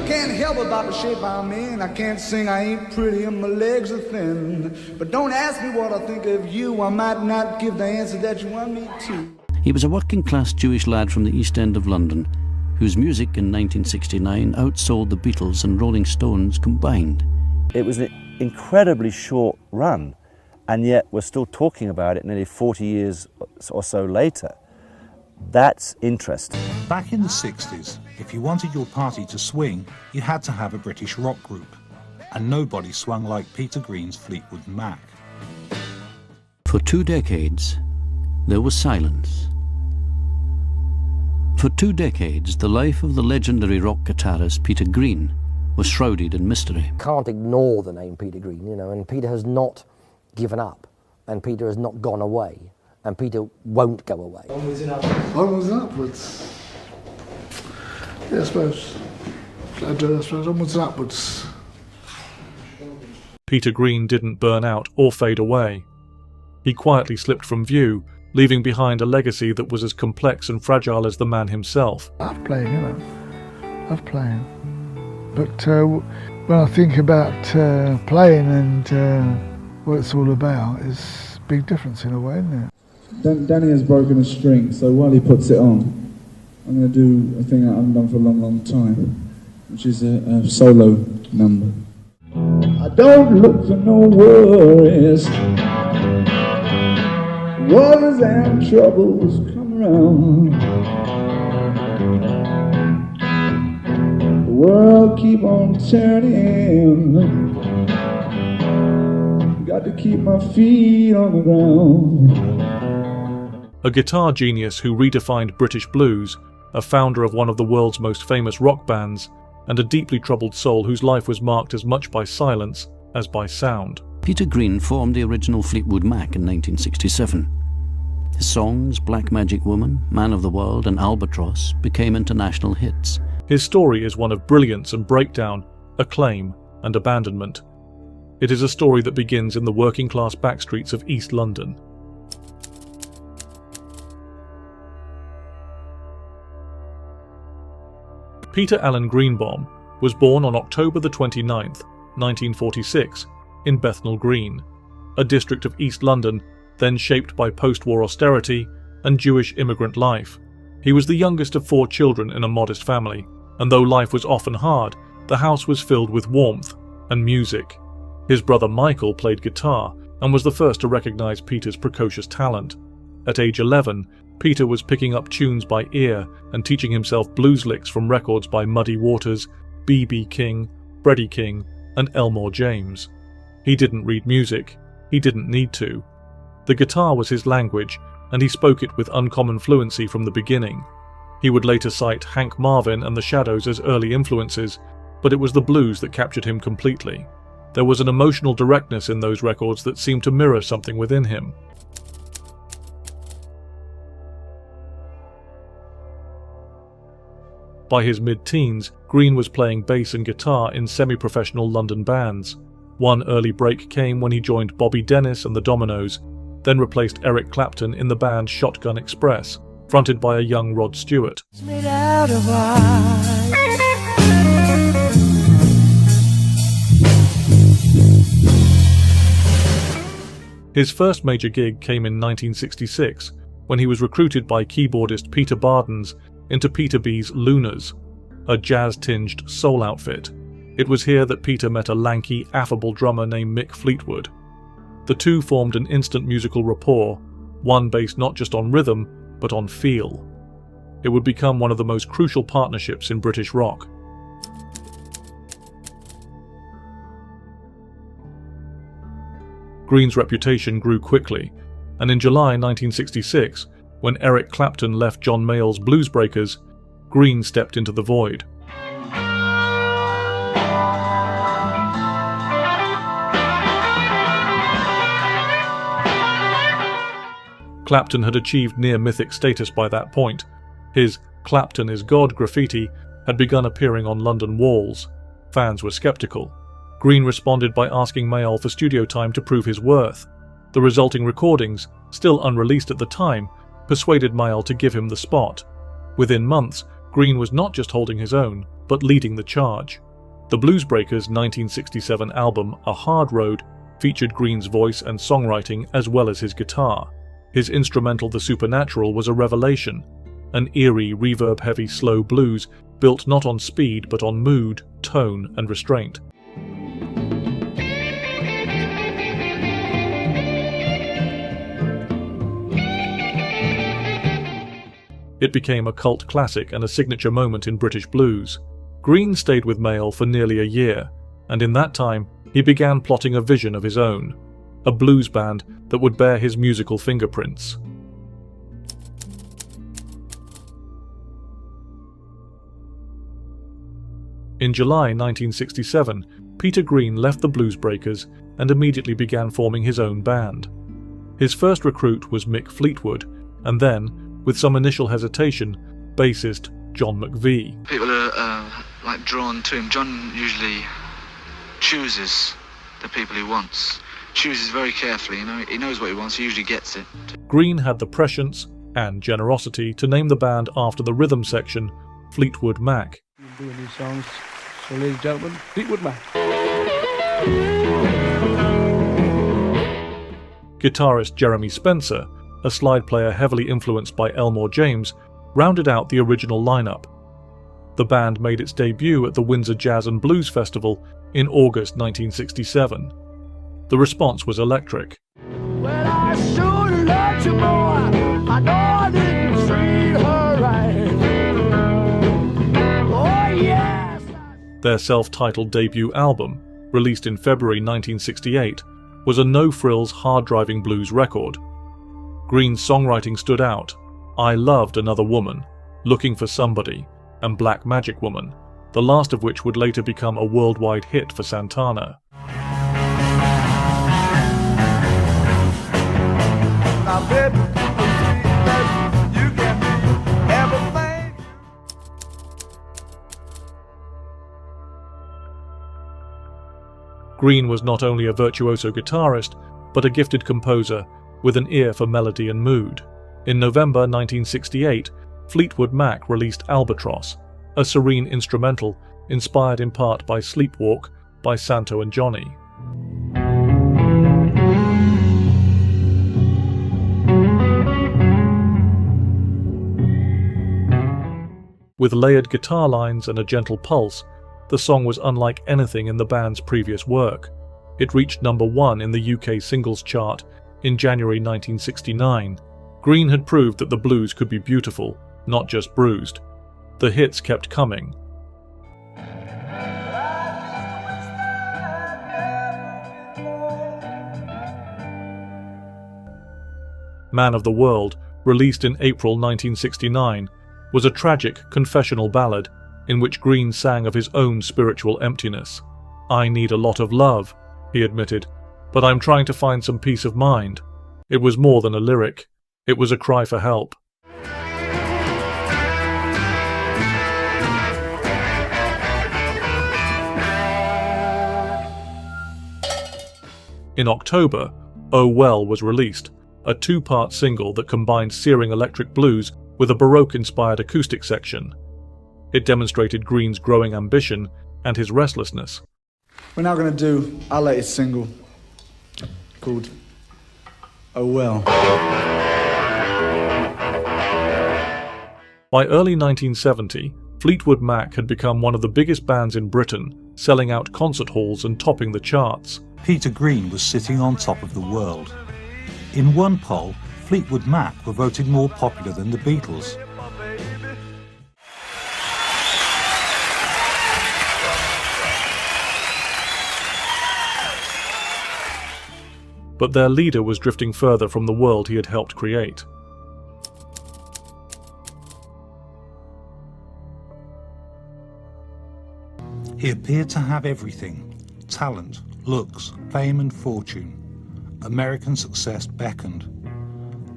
I can't help about the shape I'm in. I can't sing, I ain't pretty, and my legs are thin. But don't ask me what I think of you. I might not give the answer that you want me to. He was a working-class Jewish lad from the East End of London, whose music in 1969 outsold the Beatles and Rolling Stones combined. It was an incredibly short run, and yet we're still talking about it nearly 40 years or so later. That's interesting. Back in the 60s, if you wanted your party to swing, you had to have a British rock group. And nobody swung like Peter Green's Fleetwood Mac. For 2 decades, there was silence. For 2 decades, the life of the legendary rock guitarist Peter Green was shrouded in mystery. Can't ignore the name Peter Green, you know, and Peter has not given up, and Peter has not gone away, and Peter won't go away. Onwards and upwards. Onwards and upwards. Yeah, I suppose. Onwards and upwards. Peter Green didn't burn out or fade away. He quietly slipped from view, leaving behind a legacy that was as complex and fragile as the man himself. I love playing, you know. Love playing. But when I think about playing and what it's all about, it's a big difference in a way, isn't it? Danny has broken a string, so while he puts it on, I'm going to do a thing that I haven't done for a long, long time, which is a solo number. I don't look for no worries. Worries and troubles come around. The world keep on turning. Got to keep my feet on the ground. A guitar genius who redefined British blues, a founder of one of the world's most famous rock bands, and a deeply troubled soul whose life was marked as much by silence as by sound. Peter Green formed the original Fleetwood Mac in 1967. His songs, Black Magic Woman, Man of the World and Albatross, became international hits. His story is one of brilliance and breakdown, acclaim and abandonment. It is a story that begins in the working-class backstreets of East London. Peter Allen Greenbaum was born on October the 29th, 1946, in Bethnal Green, a district of East London then shaped by post-war austerity and Jewish immigrant life. He was the youngest of 4 children in a modest family, and though life was often hard, the house was filled with warmth and music. His brother Michael played guitar and was the first to recognise Peter's precocious talent. At age 11, Peter was picking up tunes by ear and teaching himself blues licks from records by Muddy Waters, B.B. King, Freddie King, and Elmore James. He didn't read music. He didn't need to. The guitar was his language, and he spoke it with uncommon fluency from the beginning. He would later cite Hank Marvin and the Shadows as early influences, but it was the blues that captured him completely. There was an emotional directness in those records that seemed to mirror something within him. By his mid-teens, Green was playing bass and guitar in semi-professional London bands. One early break came when he joined Bobby Dennis and the Dominoes, then replaced Eric Clapton in the band Shotgun Express, fronted by a young Rod Stewart. His first major gig came in 1966, when he was recruited by keyboardist Peter Bardens into Peter B's Lunars, a jazz-tinged soul outfit. It was here that Peter met a lanky, affable drummer named Mick Fleetwood. The two formed an instant musical rapport, one based not just on rhythm, but on feel. It would become one of the most crucial partnerships in British rock. Green's reputation grew quickly, and in July 1966, when Eric Clapton left John Mayall's Blues Breakers, Green stepped into the void. Clapton had achieved near-mythic status by that point. His "Clapton is God" graffiti had begun appearing on London walls. Fans were sceptical. Green responded by asking Mayall for studio time to prove his worth. The resulting recordings, still unreleased at the time, persuaded Mayall to give him the spot. Within months, Green was not just holding his own, but leading the charge. The Bluesbreakers' 1967 album, A Hard Road, featured Green's voice and songwriting as well as his guitar. His instrumental The Supernatural was a revelation, an eerie, reverb-heavy slow blues built not on speed but on mood, tone and restraint. It became a cult classic and a signature moment in British blues. Green stayed with Mayle for nearly a year, and in that time he began plotting a vision of his own, a blues band that would bear his musical fingerprints. In July 1967, Peter Green left the Bluesbreakers and immediately began forming his own band. His first recruit was Mick Fleetwood, and then, with some initial hesitation, bassist John McVie. People are drawn to him. John usually chooses the people he wants. Chooses very carefully, he knows what he wants, he usually gets it. Green had the prescience and generosity to name the band after the rhythm section, Fleetwood Mac. Doing these songs, so ladies and gentlemen, Fleetwood Mac. Guitarist Jeremy Spencer, a slide player heavily influenced by Elmore James, rounded out the original lineup. The band made its debut at the Windsor Jazz and Blues Festival in August 1967. The response was electric. Well, I sure loved you more. I know I didn't treat her right. Oh, yes. Their self-titled debut album, released in February 1968, was a no-frills, hard-driving blues record. Green's songwriting stood out. I Loved Another Woman, Looking for Somebody, and Black Magic Woman, the last of which would later become a worldwide hit for Santana. Green was not only a virtuoso guitarist, but a gifted composer with an ear for melody and mood. In November 1968, Fleetwood Mac released Albatross, a serene instrumental inspired in part by Sleepwalk by Santo and Johnny. With layered guitar lines and a gentle pulse, the song was unlike anything in the band's previous work. It reached number 1 in the UK singles chart in January 1969. Green had proved that the blues could be beautiful, not just bruised. The hits kept coming. Man of the World, released in April 1969, was a tragic confessional ballad in which Green sang of his own spiritual emptiness. I need a lot of love, he admitted, but I'm trying to find some peace of mind. It was more than a lyric. It was a cry for help. In October, Oh Well was released, a 2-part single that combined searing electric blues with a Baroque-inspired acoustic section. It demonstrated Green's growing ambition and his restlessness. We're now going to do our latest single called Oh Well. By early 1970, Fleetwood Mac had become one of the biggest bands in Britain, selling out concert halls and topping the charts. Peter Green was sitting on top of the world. In one poll, Fleetwood Mac were voted more popular than the Beatles. But their leader was drifting further from the world he had helped create. He appeared to have everything: talent, looks, fame and fortune. American success beckoned.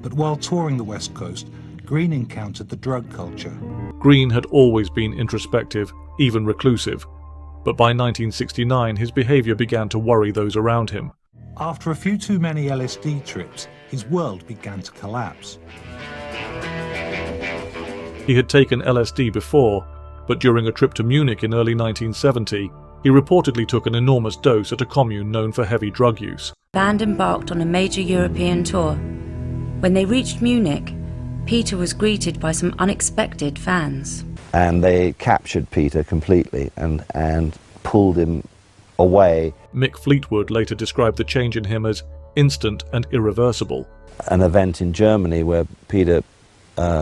But while touring the West Coast, Green encountered the drug culture. Green had always been introspective, even reclusive, but by 1969 his behaviour began to worry those around him. After a few too many LSD trips, his world began to collapse. He had taken LSD before, but during a trip to Munich in early 1970, he reportedly took an enormous dose at a commune known for heavy drug use. The band embarked on a major European tour. When they reached Munich, Peter was greeted by some unexpected fans. And they captured Peter completely and pulled him away. Mick Fleetwood later described the change in him as instant and irreversible. An event in Germany where Peter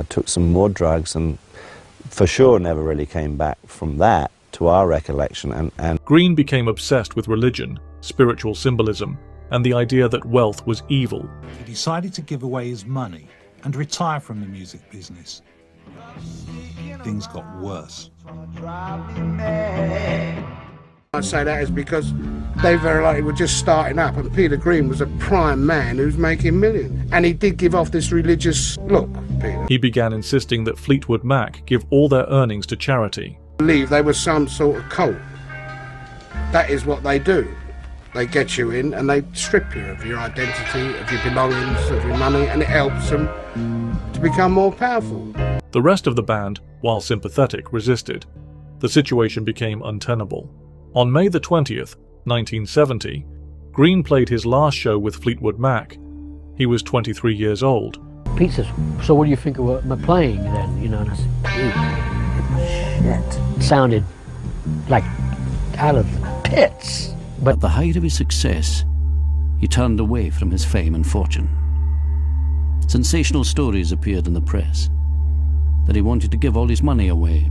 took some more drugs and for sure never really came back from that, to our recollection. And Green became obsessed with religion, spiritual symbolism, and the idea that wealth was evil. He decided to give away his money and retire from the music business. Things got worse. I say that is because they very likely were just starting up, and Peter Green was a prime man who's making millions. And he did give off this religious look, Peter. He began insisting that Fleetwood Mac give all their earnings to charity. I believe they were some sort of cult. That is what they do. They get you in and they strip you of your identity, of your belongings, of your money, and it helps them to become more powerful. The rest of the band, while sympathetic, resisted. The situation became untenable. On May the 20th, 1970, Green played his last show with Fleetwood Mac. He was 23 years old. Pete says, so what do you think of my playing then? You know, and I said, Pete, shit. It sounded like out of the pits. But at the height of his success, he turned away from his fame and fortune. Sensational stories appeared in the press that he wanted to give all his money away,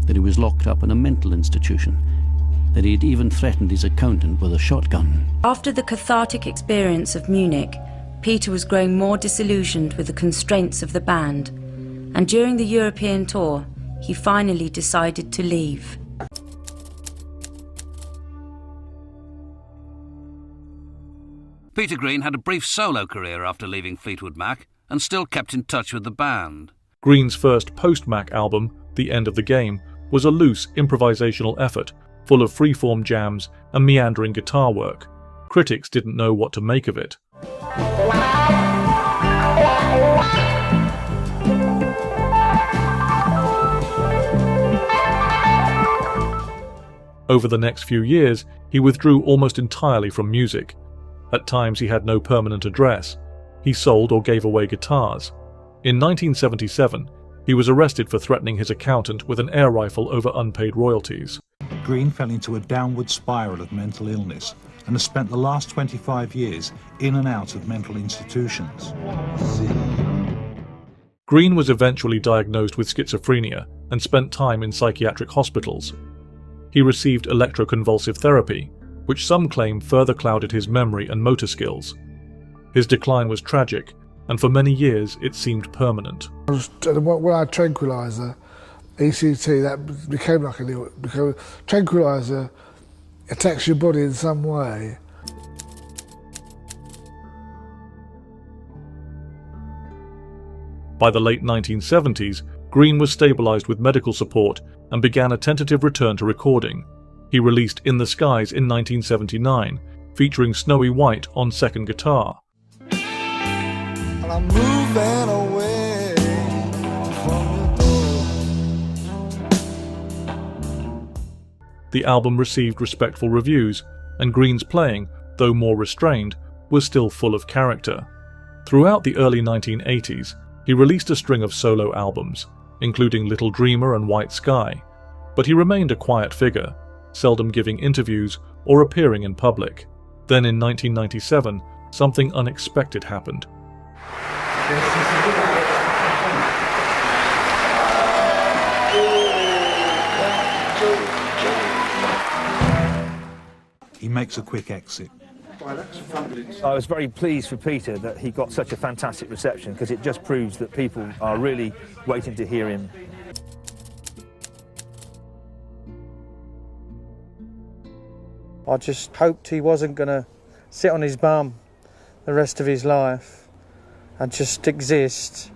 that he was locked up in a mental institution, that he had even threatened his accountant with a shotgun. After the cathartic experience of Munich, Peter was growing more disillusioned with the constraints of the band, and during the European tour, he finally decided to leave. Peter Green had a brief solo career after leaving Fleetwood Mac and still kept in touch with the band. Green's first post-Mac album, The End of the Game, was a loose improvisational effort full of freeform jams and meandering guitar work. Critics didn't know what to make of it. Over the next few years, he withdrew almost entirely from music. At times he had no permanent address. He sold or gave away guitars. In 1977, he was arrested for threatening his accountant with an air rifle over unpaid royalties. Green fell into a downward spiral of mental illness and has spent the last 25 years in and out of mental institutions. Green was eventually diagnosed with schizophrenia and spent time in psychiatric hospitals. He received electroconvulsive therapy, which some claim further clouded his memory and motor skills. His decline was tragic, and for many years it seemed permanent. When I had tranquilizer, ECT, that became like a little, because tranquilizer attacks your body in some way. By the late 1970s, Green was stabilized with medical support and began a tentative return to recording. He released In the Skies in 1979, featuring Snowy White on second guitar. And I'm moving away from the door. The album received respectful reviews, and Green's playing, though more restrained, was still full of character. Throughout the early 1980s, he released a string of solo albums, including Little Dreamer and White Sky, but he remained a quiet figure, seldom giving interviews or appearing in public. Then in 1997, something unexpected happened. He makes a quick exit. I was very pleased for Peter that he got such a fantastic reception, because it just proves that people are really waiting to hear him. I just hoped he wasn't going to sit on his bum the rest of his life and just exist.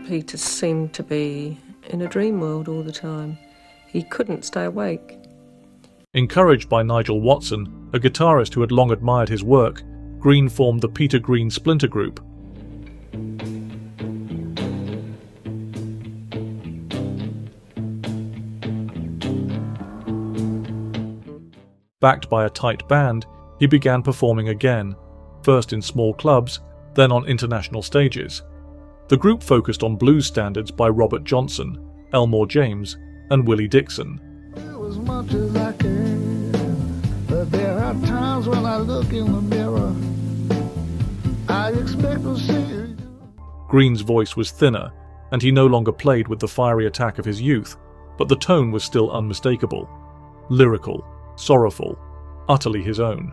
Peter seemed to be in a dream world all the time. He couldn't stay awake. Encouraged by Nigel Watson, a guitarist who had long admired his work, Green formed the Peter Green Splinter Group. Backed by a tight band, he began performing again, first in small clubs, then on international stages. The group focused on blues standards by Robert Johnson, Elmore James, and Willie Dixon. Do as much as I can, but there are times when I look in the mirror, I expect to see. Green's voice was thinner, and he no longer played with the fiery attack of his youth, but the tone was still unmistakable. Lyrical, sorrowful, utterly his own.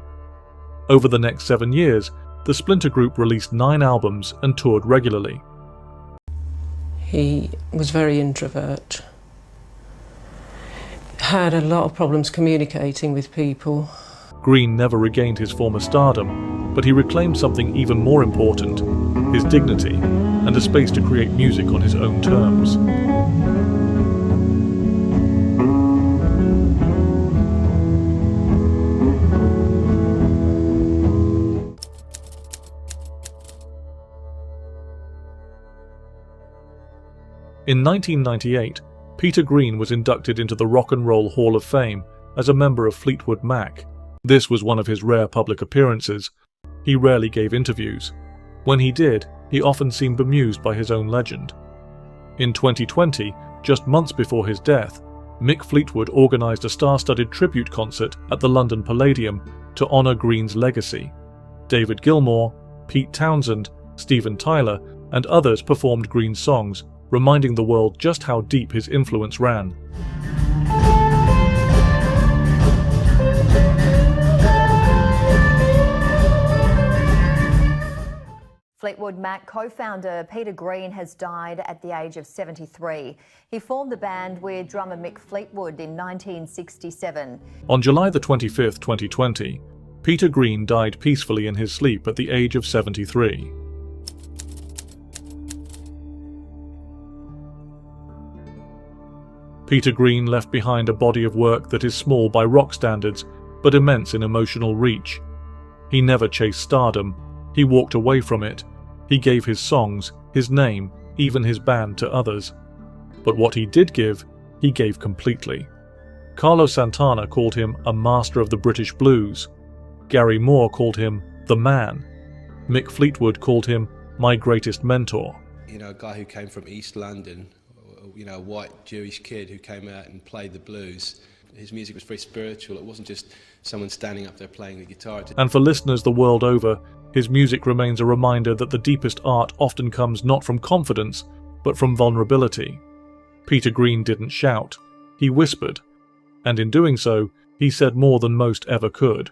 Over the next 7 years, the Splinter Group released 9 albums and toured regularly. He was very introvert, had a lot of problems communicating with people. Green never regained his former stardom, but he reclaimed something even more important, his dignity, and a space to create music on his own terms. In 1998, Peter Green was inducted into the Rock and Roll Hall of Fame as a member of Fleetwood Mac. This was one of his rare public appearances. He rarely gave interviews. When he did, he often seemed bemused by his own legend. In 2020, just months before his death, Mick Fleetwood organised a star-studded tribute concert at the London Palladium to honour Green's legacy. David Gilmour, Pete Townsend, Steven Tyler, and others performed Green's songs, reminding the world just how deep his influence ran. Fleetwood Mac co-founder Peter Green has died at the age of 73. He formed the band with drummer Mick Fleetwood in 1967. On July the 25th, 2020, Peter Green died peacefully in his sleep at the age of 73. Peter Green left behind a body of work that is small by rock standards, but immense in emotional reach. He never chased stardom. He walked away from it. He gave his songs, his name, even his band to others. But what he did give, he gave completely. Carlos Santana called him a master of the British blues. Gary Moore called him the man. Mick Fleetwood called him my greatest mentor. You know, a guy who came from East London, you know, a white Jewish kid who came out and played the blues. His music was very spiritual. It wasn't just someone standing up there playing the guitar. And for listeners the world over, his music remains a reminder that the deepest art often comes not from confidence, but from vulnerability. Peter Green didn't shout. He whispered. And in doing so, he said more than most ever could.